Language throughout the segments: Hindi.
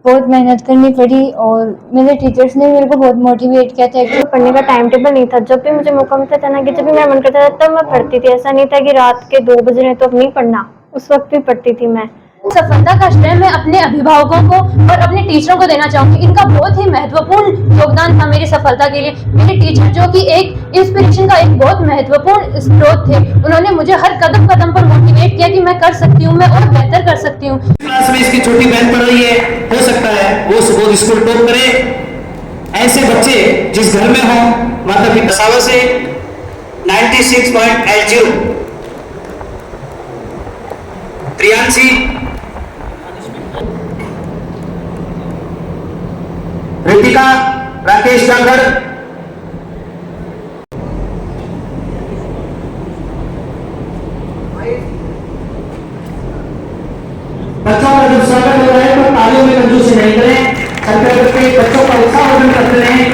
बहुत मेहनत करनी पड़ी और मेरे टीचर्स ने मेरे को बहुत मोटिवेट किया था। एक्चुअली पढ़ने का टाइम टेबल नहीं था, जब भी मुझे मौका मिलता था ना कि जब भी मेरा मन करता था तब मैं पढ़ती थी। ऐसा नहीं था कि रात के 2 बज रहे तो अब नहीं पढ़ना, उस वक्त भी पढ़ती थी मैं। सफलता का श्रेय मैं अपने अभिभावकों को और अपने टीचरों को देना चाहूंगी। इनका बहुत ही महत्वपूर्ण योगदान था मेरी सफलता के लिए। मेरे टीचर जो कि एक इंस्पिरेशन का एक बहुत महत्वपूर्ण स्रोत थे, उन्होंने मुझे हर कदम कदम पर मोटिवेट किया कि मैं कर सकती हूँ, मैं और बेहतर कर सकती हूँ। क्लास में इसकी छोटी बहन पढ़ रही है, हो सकता है वो सुबह स्कूल टॉप करे। ऐसे बच्चे जिस घर में हों, माता पिता से 96.80 प्रियांशी, रितिका, राकेश डांगर, बच्चों का जब स्वागत हो रहा है तो तालियों में कंजूसी नहीं करें, करके बच्चों का उत्साहवर्धन करते रहें।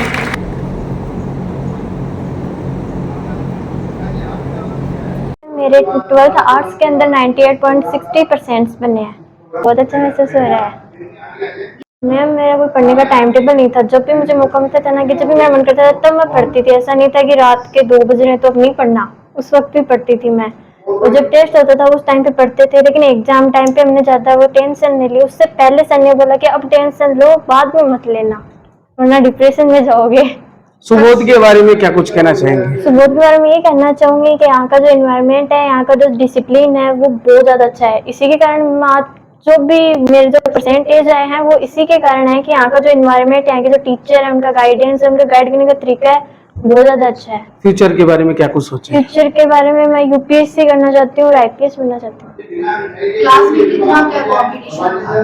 मेरे 12th आर्ट्स के अंदर 98.60% बने हैं। बहुत अच्छा महसूस हो रहा है। मेरा कोई पढ़ने का टाइम टेबल नहीं था, जब भी मुझे मौका मिलता था ना कि जब भी मेरा मन करता था तब मैं पढ़ती थी। ऐसा नहीं था कि रात के 2 बज रहे तो अब नहीं पढ़ना, उस वक्त भी पढ़ती थी मैं। और जब टेस्ट होता था उस टाइम पे पढ़ते थे, लेकिन एग्जाम टाइम पे हमने ज्यादा वो टेंशन नहीं ली। उससे पहले सर ने बोला कि अब टेंशन लो, बाद में मत लेना वरना डिप्रेशन में जाओगे। सुबोध के बारे में क्या कुछ कहना चाहेंगे? सुबोध के बारे में ये कहना चाहूंगी कि यहाँ का जो एनवायरनमेंट है, यहाँ का जो डिसिप्लिन है वो बहुत ज्यादा अच्छा है। इसी के कारण जो भी मेरे जो परसेंटेज आए हैं वो इसी के कारण है कि यहाँ का जो एनवायरनमेंट है, यहाँ के जो टीचर है, उनका गाइडेंस है, उनका गाइड करने का तरीका है, बहुत ज्यादा अच्छा है। फ्यूचर के बारे में क्या कुछ सोचे? फ्यूचर के बारे में मैं यूपीएससी करना चाहती हूँ और आईपीएस बनना चाहती हूँ। क्लास में कितना क्या कंपटीशन था?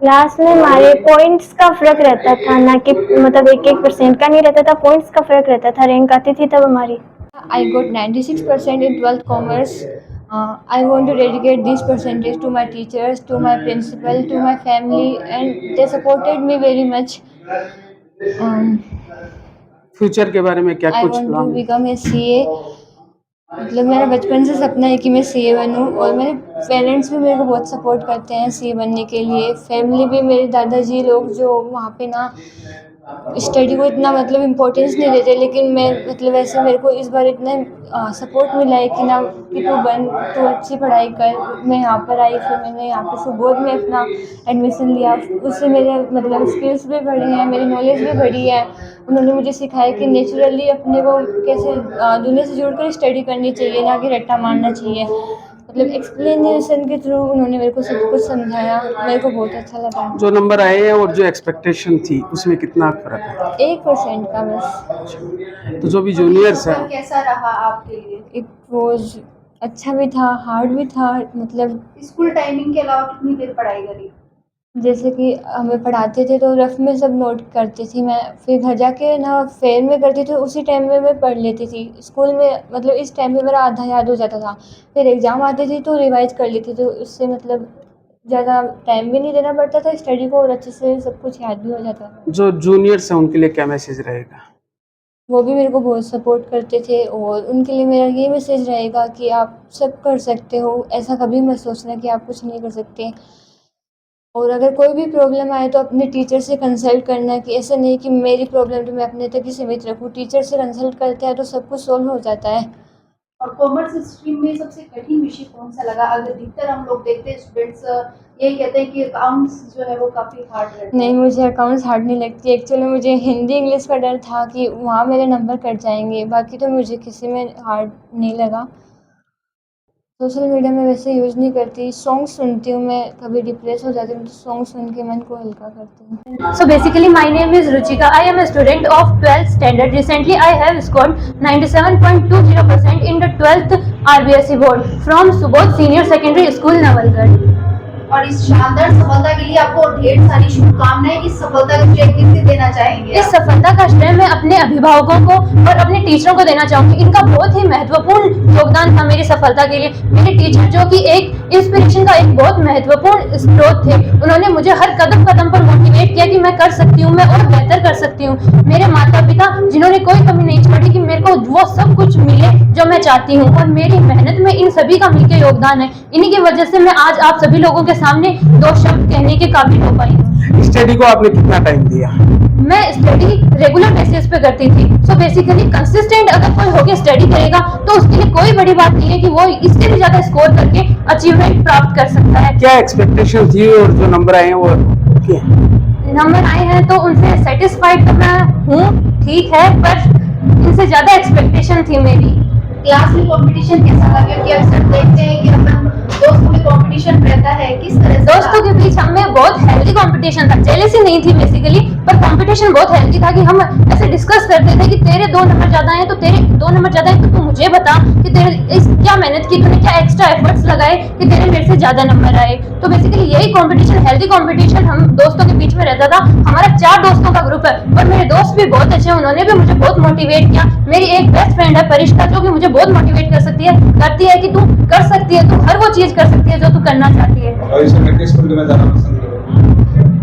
क्लास में हमारे पॉइंट्स का फर्क रहता था, ना कि मतलब 1% का नहीं रहता था, पॉइंट्स का फर्क रहता था। रैंक आती थी तब हमारी। I got 96% in 12th commerce. I want to dedicate this percentage to my teachers, to my principal, to my family, and they supported me very much. Future के बारे में क्या I कुछ want to plan? become a CA. मतलब मेरा बचपन से सपना है कि मैं सीए बनूं और मेरे पेरेंट्स भी मेरे को बहुत सपोर्ट करते हैं सीए बनने के लिए। फैमिली भी, मेरे दादाजी लोग जो वहाँ पे ना स्टडी को इतना मतलब इम्पोर्टेंस नहीं देते, लेकिन मैं मतलब ऐसे मेरे को इस बार इतना सपोर्ट मिला है कि ना कि तू अच्छी पढ़ाई कर। मैं यहाँ पर आई, फिर मैंने यहाँ पे सुबोध में अपना एडमिशन लिया, उससे मेरे मतलब स्किल्स भी बढ़े हैं, मेरी नॉलेज भी बढ़ी है। उन्होंने मुझे सिखाया कि नेचुरली अपने को कैसे दुनिया से जुड़कर स्टडी करनी चाहिए, ना कि रट्टा मारना चाहिए। मतलब एक्सप्लेनेशन के थ्रू उन्होंने मेरे को सब कुछ समझाया, मेरे को बहुत अच्छा लगा। जो नंबर आए हैं और जो एक्सपेक्टेशन थी उसमें कितना फर्क है? 1% का बस। तो जो भी जूनियर्स हैं, कैसा रहा आपके लिए? इट वॉज अच्छा भी था, हार्ड भी था। मतलब स्कूल टाइमिंग के अलावा कितनी देर पढ़ाई करी? जैसे कि हमें पढ़ाते थे तो रफ में सब नोट करती थी मैं, फिर घर जाके ना फेयर में करती थी, उसी टाइम में मैं पढ़ लेती थी। स्कूल में मतलब इस टाइम में मेरा आधा याद हो जाता था, फिर एग्ज़ाम आती थी तो रिवाइज कर लेती थी, तो इससे मतलब ज़्यादा टाइम भी नहीं देना पड़ता था स्टडी को और अच्छे से सब कुछ याद भी हो जाता था। जो जूनियर्स हैं उनके लिए क्या मैसेज रहेगा? वो भी मेरे को बहुत सपोर्ट करते थे और उनके लिए मेरा ये मैसेज रहेगा कि आप सब कर सकते हो, ऐसा कभी मत सोचना कि आप कुछ नहीं कर सकते। और अगर कोई भी प्रॉब्लम आए तो अपने टीचर से कंसल्ट करना, कि ऐसा नहीं कि मेरी प्रॉब्लम तो मैं अपने तक ही सीमित रखूँ। टीचर से कंसल्ट करते हैं तो सब कुछ सॉल्व हो जाता है। और कॉमर्स स्ट्रीम में सबसे कठिन विषय कौन सा लगा? अगर अधिकतर हम लोग देखते हैं स्टूडेंट्स यही कहते हैं कि अकाउंट्स जो है वो काफ़ी हार्ड रहता है। नहीं, मुझे अकाउंट्स हार्ड नहीं लगती। एक्चुअली मुझे हिंदी इंग्लिश का डर था कि वहाँ मेरे नंबर कट जाएंगे, बाकी तो मुझे किसी में हार्ड नहीं लगा। सोशल मीडिया में वैसे यूज़ नहीं करती, सॉन्ग सुनती हूँ मैं, कभी डिप्रेस हो जाती हूँ तो सॉन्ग सुन के मन को हल्का करती हूँ। So basically my name is Ruchika. I am a student of 12th standard. Recently I have scored 97.20% in the 12th RBSE board from Subodh Senior Secondary School Navalgarh. और इस शानदार सफलता के लिए आपको ढेर सारी शुभकामनाएं। इस सफलता का श्रेय किसे देना चाहेंगे? इस सफलता का श्रेय मैं अपने अभिभावकों को और अपने टीचरों को देना चाहूंगी। इनका बहुत ही महत्वपूर्ण योगदान था मेरी सफलता के लिए। मेरे टीचर जो कि एक इंस्पिरेशन का एक बहुत महत्वपूर्ण स्रोत थे, उन्होंने मुझे हर कदम कदम पर मोटिवेट किया कि मैं कर सकती हूँ, मैं और बेहतर कर सकती हूँ। मेरे माता पिता जिन्होंने कोई कमी नहीं छोड़ी कि मेरे को वो सब कुछ मिले जो मैं चाहती हूँ, और मेरी मेहनत में इन सभी का मिलकर योगदान है। इन्हीं की वजह से मैं आज आप सभी लोगों के सामने 2 शब्द कहने के काबिल हो पाई हूँ। स्टडी को आपने कितना टाइम दिया? मैं स्टडी रेगुलर बेसिस पे करती थी। सो बेसिकली कंसिस्टेंट अगर कोई होके स्टडी करेगा तो उसके लिए कोई बड़ी बात नहीं है कि वो इससे भी ज्यादा स्कोर करके अचीवमेंट प्राप्त कर सकता है। क्या एक्सपेक्टेशन थी और जो नंबर आए हैं वो क्या? नंबर आए हैं तो उनसे सेटिस्फाइड तो मैं हूँ, ठीक है, पर इनसे ज्यादा एक्सपेक्टेशन थी मेरी। क्लास में कंपटीशन कैसा था? क्योंकि अक्सर देखते हैं कि अपन दोस्तों में कंपटीशन रहता है, किस तरह से? दोस्तों के बीच हमें बहुत हेल्दी कंपटीशन था, जेलसी नहीं थी बेसिकली, पर कंपटीशन बहुत हेल्दी था कि हम ऐसे डिस्कस करते थे कि तेरे 2 नंबर ज्यादा हैं तो तेरे 2 नंबर ज्यादा हैं तो तू मुझे बता कि तेरे क्या मेहनत की, तूने क्या एक्स्ट्रा एफर्ट्स लगाए कि तेरे मेरे से ज्यादा नंबर आए। तो बेसिकली यही कंपटीशन, हेल्दी कंपटीशन हम दोस्तों के बीच में रहता था। हमारा 4 दोस्तों का ग्रुप है और मेरे दोस्त भी बहुत अच्छे हैं, उन्होंने भी मुझे बहुत मोटिवेट किया। मेरी एक बेस्ट फ्रेंड है परिश्ता, जो कि मुझे बहुत मोटिवेट करती है कि तू कर सकती है, तू हर वो चीज कर सकती है जो तू करना चाहती है। भविष्य में किस फील्ड में जाना पसंद करोगे?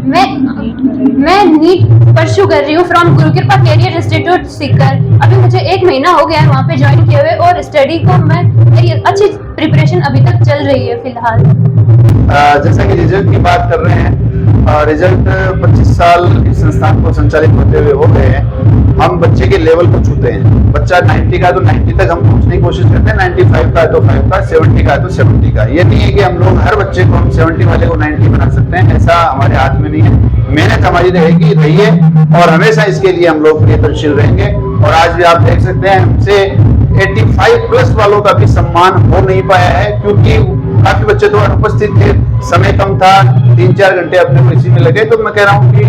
मैं नीट परस्यू कर रही हूँ फ्रॉम गुरु कृपा कैरियर इंस्टीट्यूट सीकर। अभी मुझे 1 महीना हो गया है वहाँ पे ज्वाइन किए हुए और स्टडी को मेरी अच्छी प्रिपरेशन अभी तक चल रही है फिलहाल। जैसा कि रिजल्ट की बात कर रहे हैं, रिजल्ट 25 साल इस संस्थान को संचालित होते हुए हो गए हैं। हम बच्चे के लेवल को छूते हैं। बच्चा 90 का है तो 90 तक हम पहुंचने की कोशिश करते हैं, 95 का है तो 5 का, 70 का है तो 70 का। ये नहीं है कि हम लोग हर बच्चे को हम 70 वाले को 90 बना सकते हैं, ऐसा हमारे हाथ में नहीं है। मेहनत हमारी रही है और हमेशा इसके लिए हम लोग प्रयत्नशील रहेंगे। और आज भी आप देख सकते हैं हमसे 85 प्लस वालों का भी सम्मान हो नहीं पाया है, क्योंकि काफी बच्चे तो अनुपस्थित थे, समय कम था, 3-4 घंटे अपने को इसी में लगे। तो मैं कह रहा हूँ कि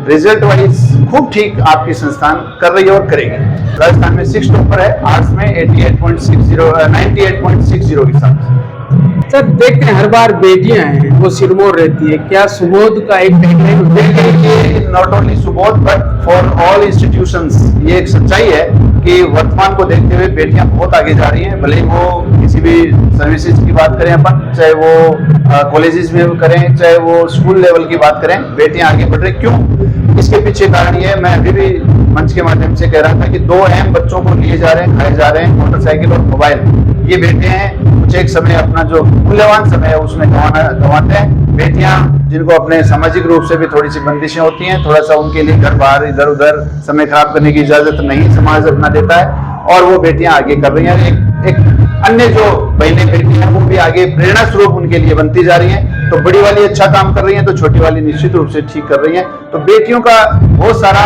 रिजल्ट वाइज खूब ठीक आपकी संस्थान कर रही है और करेगी। राजस्थान में 6 टॉपर है, आर्ट्स में 98.60 के साथ। सर देखते हैं हर बार बेटियां हैं वो सिरमौर रहती है, क्या सुबोध का एक tagline not only Subodh but for all institutions, ये एक सच्चाई है कि वर्तमान को देखते हुए बेटियां बहुत आगे जा रही हैं। भले ही वो किसी भी सर्विसेज की बात करें अपन, चाहे वो कॉलेजेस में करें, चाहे वो स्कूल लेवल की बात करें, बेटियां आगे बढ़ रही। क्यों? इसके पीछे कारण ये है, मैं अभी भी मंच के माध्यम से कह रहा था कि 2 अहम बच्चों को लिए जा रहे हैं, खाए जा रहे हैं, मोटरसाइकिल और मोबाइल। ये बेटे हैं कुछ एक समय अपना जो मूल्यवान समय है उसमें गंवाते हैं। बेटियां जिनको अपने सामाजिक रूप से भी थोड़ी सी बंदिशें होती हैं, थोड़ा सा उनके लिए घर बाहर इधर उधर समय खराब करने की इजाजत नहीं समाज अपना देता है, और वो बेटियां आगे कर रही हैं। एक अन्य जो बहनें बेटियां वो भी आगे प्रेरणा स्वरूप उनके लिए बनती जा रही हैं। तो बड़ी वाली अच्छा काम कर रही हैं तो छोटी वाली निश्चित रूप से ठीक कर रही हैं। तो बेटियों का बहुत सारा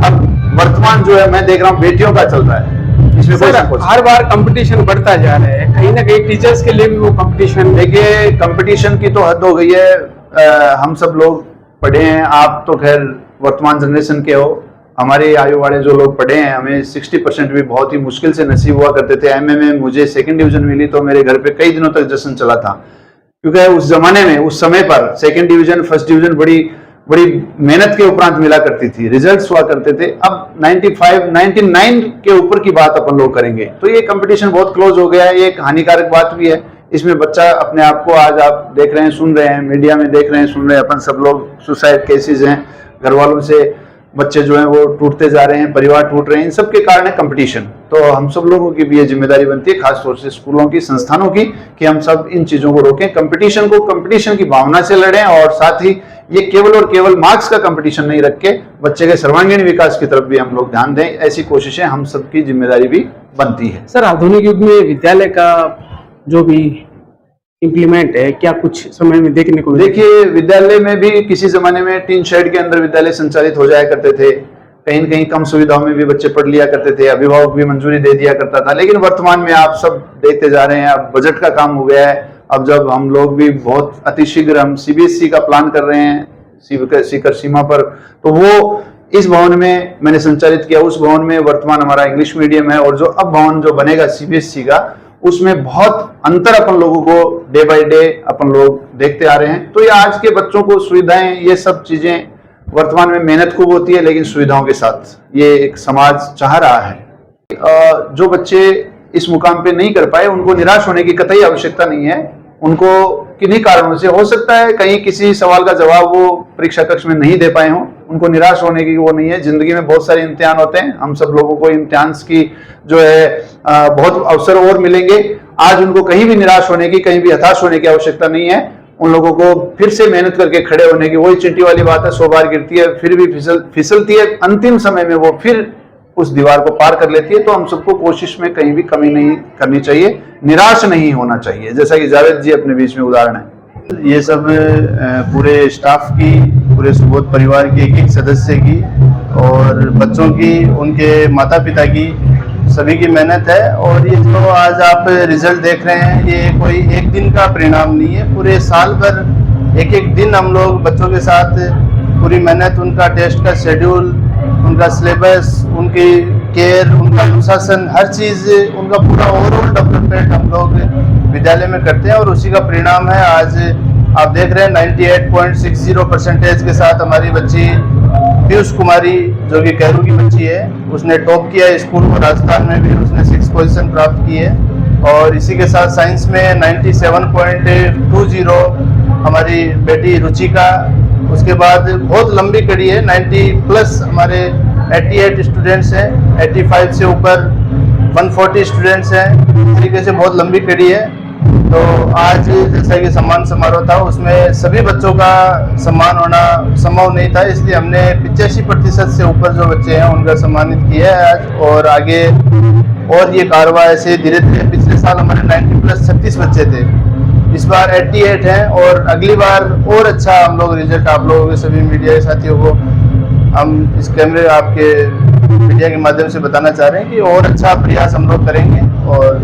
अब वर्तमान जो है मैं देख रहा हूँ बेटियों का चल रहा है, इसमें कोई हर बार कंपटीशन बढ़ता जा रहा है, कहीं ना कहीं टीचर्स के लिए भी वो कंपटीशन। देखिए कंपटीशन की तो हद हो गई है। हम सब लोग पढ़े हैं, आप तो खैर वर्तमान जनरेशन के हो, हमारे आयु वाले जो लोग पढ़े हैं, हमें 60% भी बहुत ही मुश्किल से नसीब हुआ करते थे। एमए में मुझे 2nd डिवीजन मिली तो मेरे घर पे कई दिनों तक जश्न चला था, क्योंकि उस जमाने में उस समय पर 2nd डिवीजन 1st डिवीजन बड़ी मेहनत के उपरांत मिला करती थी, रिजल्ट्स हुआ करते थे। अब 95, 99 के ऊपर की बात अपन लोग करेंगे, तो ये कंपटीशन बहुत क्लोज हो गया है। ये एक हानिकारक बात भी है। इसमें बच्चा अपने आप को, आज आप देख रहे हैं, सुन रहे हैं, मीडिया में देख रहे हैं, सुन रहे हैं, अपन सब लोग सुसाइड केसेस हैं, घर वालों से बच्चे जो हैं वो टूटते जा रहे हैं, परिवार टूट रहे हैं, इन सब के कारण है कंपटीशन। तो हम सब लोगों की भी ये जिम्मेदारी बनती है, खासतौर से स्कूलों की, संस्थानों की, कि हम सब इन चीजों को रोकें, कंपटीशन को कंपटीशन की भावना से लड़ें, और साथ ही ये केवल और केवल मार्क्स का कंपटीशन नहीं रख के बच्चे के सर्वांगीण विकास की तरफ भी हम लोग ध्यान दें। ऐसी कोशिशें हम सबकी जिम्मेदारी भी बनती है। सर आधुनिक युग में विद्यालय का जो भी इम्प्लीमेंट है, क्या कुछ समय में देखने को मिला? देखिए विद्यालय में भी किसी जमाने में टीन शेड के अंदर विद्यालय संचालित हो जाया करते थे, कहीं न कहीं कम सुविधाओं में भी बच्चे पढ़ लिया करते थे, अभिभावक भी मंजूरी दे दिया करता था। लेकिन वर्तमान में आप सब देखते जा रहे हैं, अब बजट का काम हो गया है। अब जब हम लोग भी बहुत अतिशीघ्र हम सीबीएसई का प्लान कर रहे हैं सीकर सीमा पर, तो वो इस भवन में मैंने संचालित किया। उस भवन में वर्तमान हमारा इंग्लिश मीडियम है, और जो अब भवन जो बनेगा सीबीएसई का, उसमें बहुत अंतर अपन लोगों को डे बाय डे अपन लोग देखते आ रहे हैं। तो ये आज के बच्चों को सुविधाएं, ये सब चीजें वर्तमान में मेहनत खूब होती है, लेकिन सुविधाओं के साथ ये एक समाज चाह रहा है। जो बच्चे इस मुकाम पे नहीं कर पाए, उनको निराश होने की कतई आवश्यकता नहीं है। उनको किन्हीं कारणों से, हो सकता है कहीं किसी सवाल का जवाब वो परीक्षा कक्ष में नहीं दे पाए हों, उनको निराश होने की वो नहीं है। जिंदगी में बहुत सारे इम्तिहान होते हैं, हम सब लोगों को इम्तिहान की जो है बहुत अवसर और मिलेंगे। आज उनको कहीं भी निराश होने की, कहीं भी हताश होने की आवश्यकता नहीं है। उन लोगों को फिर से मेहनत करके खड़े होने की, वही चिंटी वाली बात है, 100 बार गिरती है फिर भी फिसलती है, अंतिम समय में वो फिर उस दीवार को पार कर लेती है। तो हम सबको कोशिश में कहीं भी कमी नहीं करनी चाहिए, निराश नहीं होना चाहिए, जैसा कि जावेद जी अपने बीच में उदाहरण है। ये सब पूरे स्टाफ की, पूरे सुबोध परिवार के एक एक सदस्य की और बच्चों की, उनके माता पिता की, सभी की मेहनत है। और ये जो आज आप रिजल्ट देख रहे हैं, ये कोई एक दिन का परिणाम नहीं है, पूरे साल भर एक एक दिन हम लोग बच्चों के साथ पूरी मेहनत, उनका टेस्ट का शेड्यूल, उनका सिलेबस, उनकी केयर, उनका अनुशासन, हर चीज़, उनका पूरा ओवरऑल डेवलपमेंट हम लोग विद्यालय में करते हैं और उसी का परिणाम है आज आप देख रहे हैं 98.60% के साथ हमारी बच्ची पीयूष कुमारी, जो कि कैरू की बच्ची है, उसने टॉप किया है स्कूल को, राजस्थान में भी उसने 6th पोजीशन प्राप्त की है। और इसी के साथ साइंस में 97.20 हमारी बेटी रुचिका, उसके बाद बहुत लंबी कड़ी है, 90+ हमारे 88 स्टूडेंट्स हैं, 85 से ऊपर 140 स्टूडेंट्स हैं, इस तरीके से बहुत लंबी कड़ी है। तो आज जैसा कि सम्मान समारोह था, उसमें सभी बच्चों का सम्मान होना संभव नहीं था, इसलिए हमने 85% से ऊपर जो बच्चे हैं उनका सम्मानित किया है आज। और आगे और ये कारवा ऐसे धीरे धीरे, पिछले साल हमारे 90+ 36 बच्चे थे, इस बार 88 हैं और अगली बार और अच्छा हम लोग रिजल्ट आप लोगों के सभी मीडिया के साथियों को हम इस कैमरे आपके मीडिया के माध्यम से बताना चाह रहे हैं कि और अच्छा प्रयास हम लोग करेंगे और